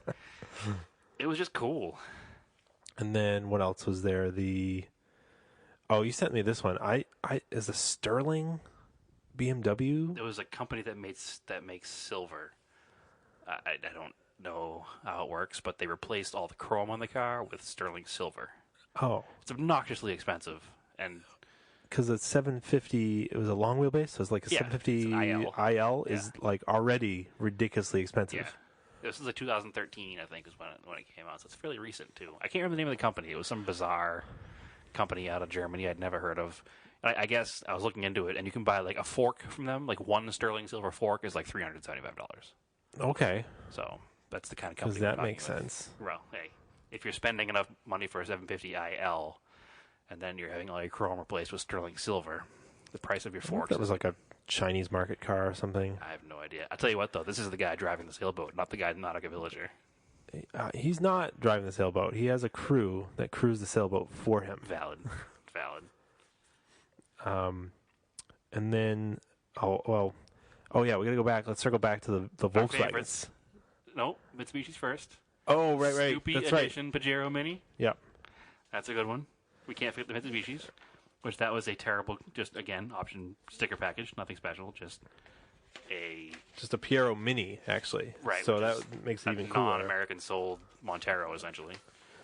It was just cool. And then what else was there? Oh, you sent me this one. Is a Sterling BMW? There was a company that makes silver. I don't know how it works, but they replaced all the chrome on the car with sterling silver. Oh, It's obnoxiously expensive, and because it's 750. It was a long wheelbase, so it's like a Yeah, 750 it's an IL. is like already ridiculously expensive. yeah, this is like 2013, I think, is when it came out. So it's fairly recent too. I can't remember the name of the company. It was some bizarre company out of Germany I'd never heard of. I guess I was looking into it, and you can buy like a fork from them. Like one sterling silver fork is like $375. Okay, So that's the kind of because company. that we're makes talking with. sense. Well, hey, if you're spending enough money for a 750 IL, and then you're having all your chrome replaced with sterling silver, the price of your I think forks. that was like a Chinese market car or something. I have no idea. I'll tell you what, though, this is the guy driving the sailboat, not the guy in Nautica Villager. He's not driving the sailboat. He has a crew that crews the sailboat for him. Valid. Valid. And then, oh yeah, we gotta go back. Let's circle back to the Our Volkswagens. favorites. No, Mitsubishi's first. Oh, right. Snoopy That's right. Edition Pajero Mini. Yep. That's a good one. We can't forget the Mitsubishi's, which that was a terrible, just again, option sticker package. Nothing special, just a Just a Piero Mini, actually. Right, So which that is makes it a even cooler. non-American sold Montero, essentially.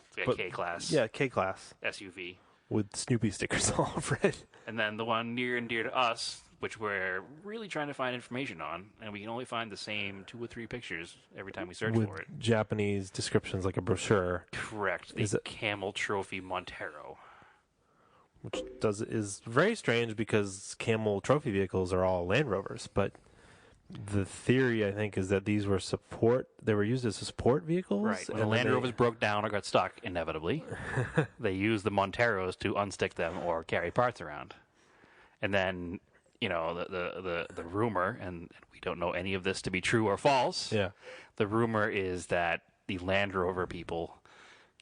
It's like But- a K-Class Yeah, K-Class SUV. with Snoopy stickers all over it. And then the one near and dear to us, which we're really trying to find information on, and we can only find the same 2 or 3 pictures every time we search With for it. Japanese descriptions like a brochure, Correct. The Is it- Camel Trophy Montero. which is very strange because Camel trophy vehicles are all Land Rovers, but the theory, I think, is that these were they were used as support vehicles. Right. When and the Land then Rovers broke down or got stuck, inevitably, they used the Monteros to unstick them or carry parts around. And then, the rumor, and we don't know any of this to be true or false, Yeah. the rumor is that the Land Rover people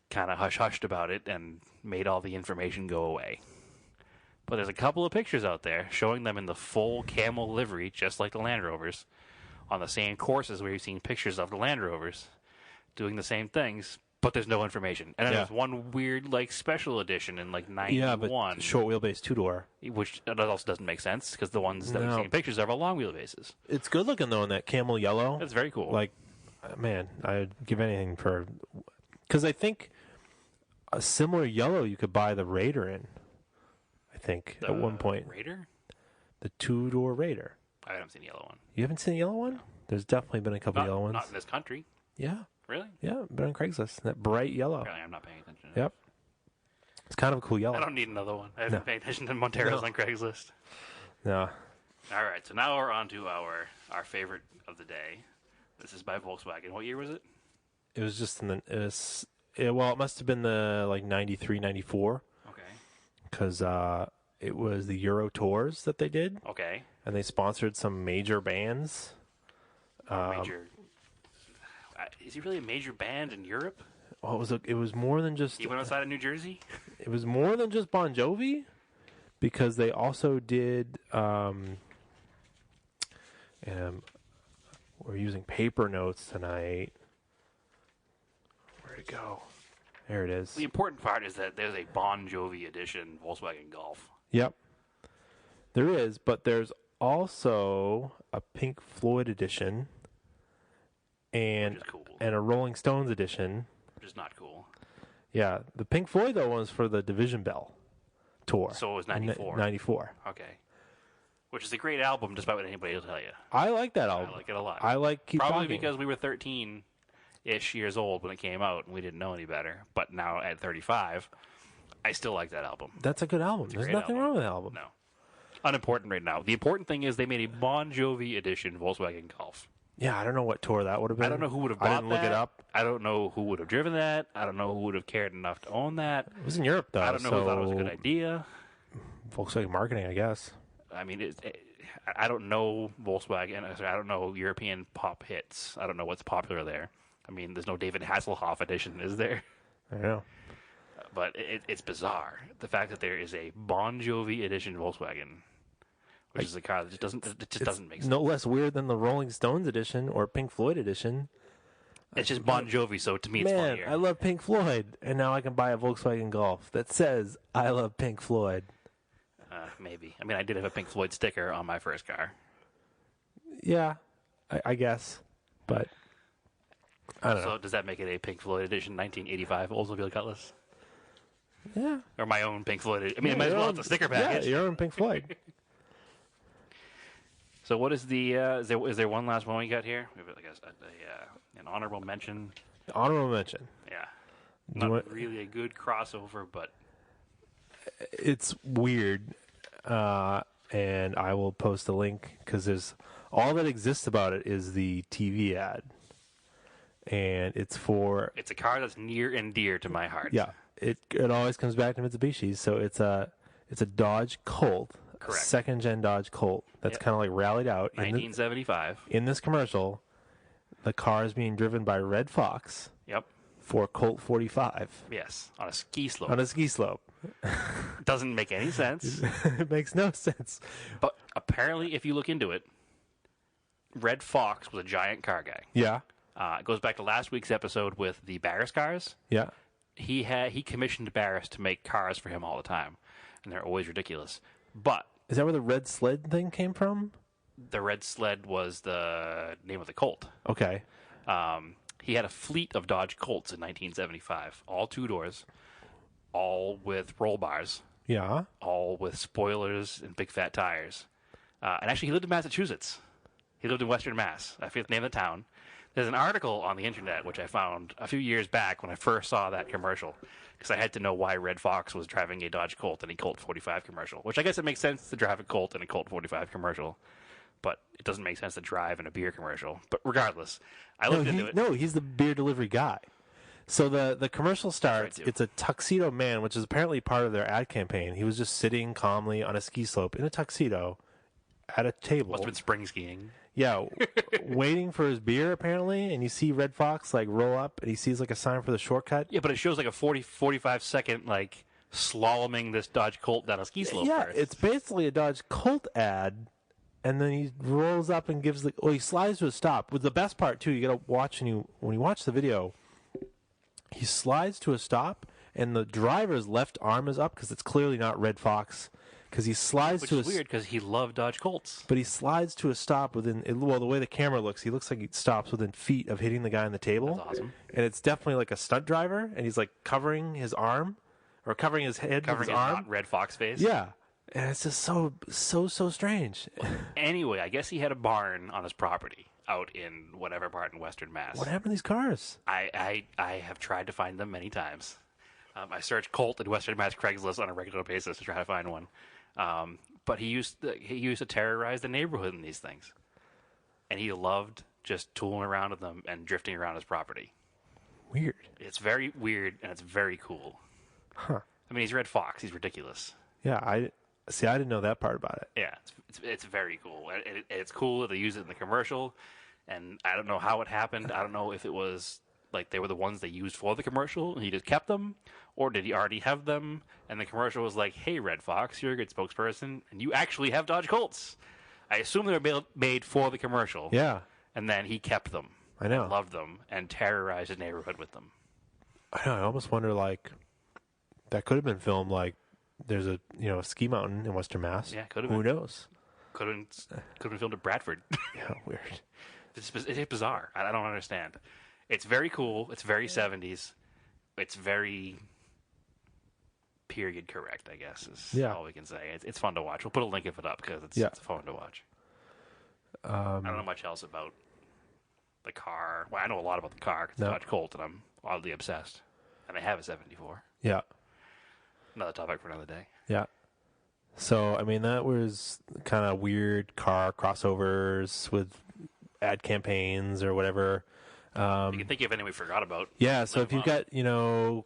kind of hush-hushed about it and made all the information go away. But there's a couple of pictures out there showing them in the full camel livery, just like the Land Rovers, on the same courses where you've seen pictures of the Land Rovers doing the same things, but there's no information. And then Yeah. there's one weird, special edition in, 91, Yeah, but short wheelbase 2-door. which that also doesn't make sense, because the ones that we've No. seen pictures of are long wheelbases. It's good looking, though, in that camel yellow. That's very cool. Like, man, I'd give anything for... Because I think a similar yellow you could buy the Raider in, I think, at one point. Raider? The 2-door Raider. I haven't seen the yellow one. You haven't seen the yellow one? There's definitely been a couple yellow ones. Not in this country. Yeah. Really? Yeah, been on Craigslist. That bright yellow. Apparently I'm not paying attention. Yep. It's kind of a cool yellow. I don't need another one. I haven't paid attention to Monteros No. on Craigslist. No. All right, so now we're on to our favorite of the day. This is by Volkswagen. What year was it? It was just in the well, it must have been the like 93, 94, Okay. because it was the Euro tours that they did, Okay. and they sponsored some major bands. Major. Is he really a major band in Europe? Well, it was more than just He went outside of New Jersey? it was more than just Bon Jovi, because they also did we're using paper notes tonight. Where'd it go? There it is. The important part is that there's a Bon Jovi edition Volkswagen Golf. Yep. There is, but there's also a Pink Floyd edition and Which is cool. and a Rolling Stones edition. Which is not cool. Yeah, the Pink Floyd though was for the Division Bell tour. So it was in 94. 94. Okay. Which is a great album, despite what anybody will tell you. I like that album. I like it a lot. I like Keep Probably Talking. because we were 13-ish years old when it came out, and we didn't know any better. But now at 35, I still like that album. That's a good album. There's great nothing album. wrong with the album. No. Unimportant right now. The important thing is they made a Bon Jovi edition Volkswagen Golf. Yeah, I don't know what tour that would have been. I don't know who would have bought I didn't look that. it up. I don't know who would have driven that. I don't know who would have cared enough to own that. It was in Europe though. I don't know who thought it was a good idea. Volkswagen marketing, I guess. I mean, I don't know Volkswagen. I don't know European pop hits. I don't know what's popular there. I mean, there's no David Hasselhoff edition, is there? I don't know. But it's bizarre. The fact that there is a Bon Jovi edition Volkswagen, which is a car that just doesn't make sense. No less weird than the Rolling Stones edition or Pink Floyd edition. It's just Bon Jovi, so to me it's Man, funnier. I love Pink Floyd, and now I can buy a Volkswagen Golf that says I love Pink Floyd. Maybe. I mean, I did have a Pink Floyd sticker on my first car. Yeah, I guess, but I don't know. So does that make it a Pink Floyd edition 1985 Oldsmobile Cutlass? Yeah, Or my own Pink Floyd? I mean, I might as well have the sticker package. Yeah, your own Pink Floyd. So what is the? Is there one last one we got here? We have like an honorable mention. Honorable mention. Yeah, You not want- really a good crossover, but It's weird, and I will post a link because there's all that exists about it is the TV ad, and it's for it's a car that's near and dear to my heart. yeah. It always comes back to Mitsubishi, so it's a Dodge Colt, Correct. second gen Dodge Colt that's Yep. kind of like rallied out 1975. in this commercial. The car is being driven by Redd Foxx Yep. for Colt 45 Yes, on a ski slope. on a ski slope. Doesn't make any sense. It makes no sense. But apparently, if you look into it, Redd Foxx was a giant car guy. Yeah, It goes back to last week's episode with the Barris cars. yeah. He commissioned Barris to make cars for him all the time, and they're always ridiculous. But Is that where the red sled thing came from? the Red Sled was the name of the Colt. Okay. He had a fleet of Dodge Colts in 1975, all two doors, all with roll bars, Yeah. all with spoilers and big fat tires. And actually, he lived in Massachusetts. He lived in Western Mass. I forget the name of the town. There's an article on the internet which I found a few years back when I first saw that commercial, because I had to know why Redd Foxx was driving a Dodge Colt in a Colt 45 commercial, which I guess it makes sense to drive a Colt in a Colt 45 commercial, but it doesn't make sense to drive in a beer commercial. But regardless, I looked into it. No, he's the beer delivery guy. So the commercial starts. too. It's a tuxedo man, which is apparently part of their ad campaign. He was just sitting calmly on a ski slope in a tuxedo at a table. Must have been spring skiing. Yeah, waiting for his beer apparently. And you see Redd Foxx like roll up, and he sees like a sign for the shortcut. Yeah, but it shows like a 45 second like slaloming this Dodge Colt down a ski slope. Yeah, first. it's basically a Dodge Colt ad, and then he rolls up and gives the. Well, he slides to a stop. With the best part too, you gotta watch when you watch the video. He slides to a stop, and the driver's left arm is up because it's clearly not Redd Foxx. Because he slides Which to is weird because he loved Dodge Colts. but he slides to a stop within. Well, the way the camera looks, he looks like he stops within feet of hitting the guy on the table. That's awesome. And it's definitely like a stunt driver, and he's like covering his arm or covering his head Covering with his his arm. not Red Fox face. Yeah, and it's just so strange. Anyway, I guess he had a barn on his property out in whatever part in Western Mass. What happened to these cars? I have tried to find them many times. I search Colt in Western Mass Craigslist on a regular basis to try to find one. But he used to terrorize the neighborhood in these things, and he loved just tooling around with them and drifting around his property. Weird. It's very weird, and it's very cool. Huh. I mean, he's Redd Foxx. He's ridiculous. Yeah, I didn't know that part about it. Yeah, it's very cool. It's cool that they use it in the commercial, and I don't know how it happened. I don't know if it was like they were the ones they used for the commercial, and he just kept them, or did he already have them? And the commercial was like, "Hey, Redd Foxx, you're a good spokesperson, and you actually have Dodge Colts." I assume they were made for the commercial. Yeah, And then he kept them. I know. And loved them and terrorized his neighborhood with them. I know. I almost wonder like that could have been filmed like there's a ski mountain in Western Mass. Yeah, could have Who been. knows? Could have been filmed at Bradford. Yeah, weird. It's bizarre. I don't understand. It's very cool. It's very 70s. It's very period correct, I guess, is all we can say. It's fun to watch. We'll put a link of it up because it's fun to watch. I don't know much else about the car. Well, I know a lot about the car because it's Dodge Colt, and I'm oddly obsessed. And I have a 74. Yeah. Another topic for another day. Yeah. So, I mean, that was kind of weird car crossovers with ad campaigns or whatever. You can think of anything we forgot about. Yeah, so if you've got,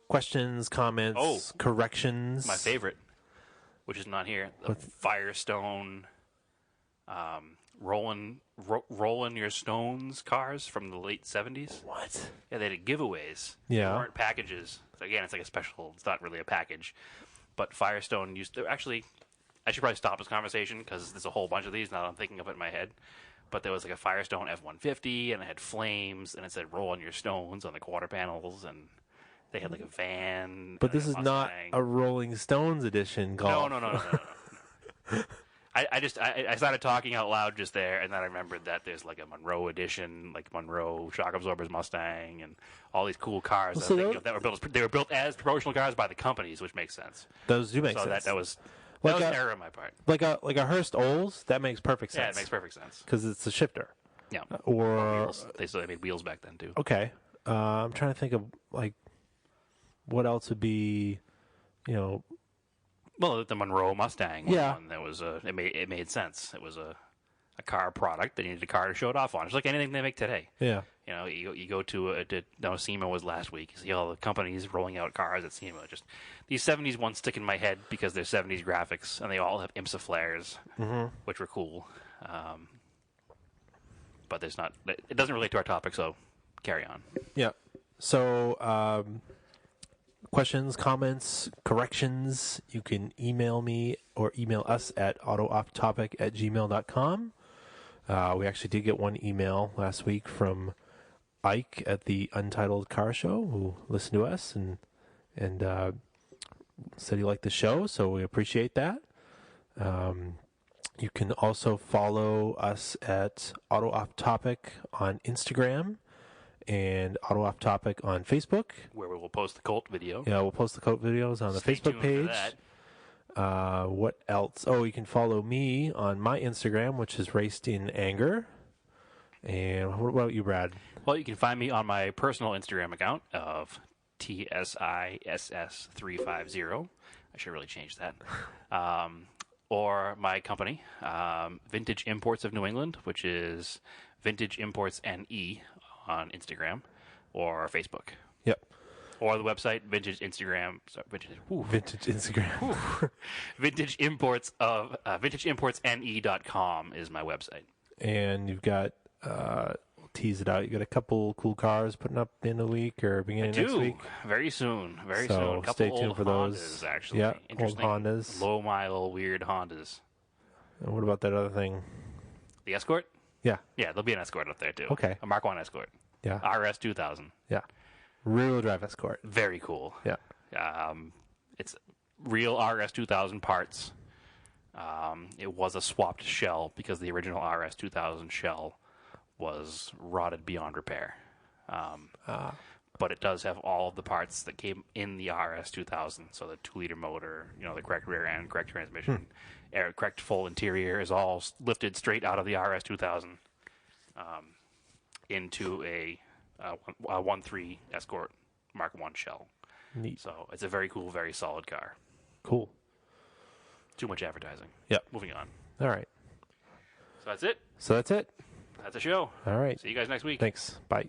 questions, comments, corrections. My favorite, which is not here, the Firestone rolling your stones cars from the late 70s. What? Yeah, they did giveaways. Yeah. They weren't packages. So again, it's like a special, it's not really a package. But Firestone used to, actually, I should probably stop this conversation because there's a whole bunch of these now that I'm thinking of it in my head. But there was like a Firestone F-150, and it had flames, and it said "Roll on your stones" on the quarter panels, and they had like a van. But this is not a Rolling Stones edition golf. No. I started talking out loud just there, and then I remembered that there's like a Monroe edition, like Monroe shock absorbers Mustang, and all these cool cars that were built as promotional cars by the companies, which makes sense. Those do make sense. So that was like an error on my part. Like a Hearst Olds, that makes perfect sense. Yeah, it makes perfect sense because it's a shifter. Yeah, or wheels. They made wheels back then too. Okay, I'm trying to think of like what else would be, Well, the Monroe Mustang. Yeah. One that was it made sense. It was a car product. They needed a car to show it off on. It's like anything they make today. Yeah. You go to SEMA was last week. You see all the companies rolling out cars at SEMA. Just these 70s ones stick in my head because they're 70s graphics, and they all have IMSA flares, which were cool. But there's not. It doesn't relate to our topic, so carry on. Yeah. So, questions, comments, corrections, you can email me or email us at autoofftopic@gmail.com. We actually did get one email last week from Ike at the Untitled Car Show who listened to us and said he liked the show, so we appreciate that. You can also follow us at Auto Off Topic on Instagram and Auto Off Topic on Facebook, where we will post the Colt video. Yeah, we'll post the Colt videos on the Stay Facebook tuned page. for that. What else? Oh, you can follow me on my Instagram, which is Raced in Anger. And what about you, Brad? Well, you can find me on my personal Instagram account of TSISS350. I should really change that. Or my company, Vintage Imports of New England, which is Vintage Imports NE on Instagram or Facebook. Yep. Or the website, Vintage Instagram. Sorry, Vintage Instagram. VintageImportsNE.com is my website. And you've got, tease it out, you got a couple cool cars putting up in the week or beginning of next week. Very soon. Very So soon. A couple stay tuned old for those. Hondas, actually. Yeah, old Interesting. Hondas. Low mile, weird Hondas. And what about that other thing? The Escort? Yeah. Yeah, there'll be an Escort up there, too. Okay. A Mark 1 Escort. Yeah. RS 2000. Yeah. Rear-wheel drive Escort. Very cool. Yeah. It's real RS 2000 parts. It was a swapped shell because the original RS 2000 shell was rotted beyond repair. But it does have all of the parts that came in the RS 2000. So the 2-liter motor, the correct rear end, correct transmission, correct full interior is all lifted straight out of the RS 2000 into a 1.3 Escort Mark 1 shell. Neat. So it's a very cool, very solid car. Cool. Too much advertising. Yep. Moving on. All right. So that's it. So that's it. That's the show. All right. See you guys next week. Thanks. Bye.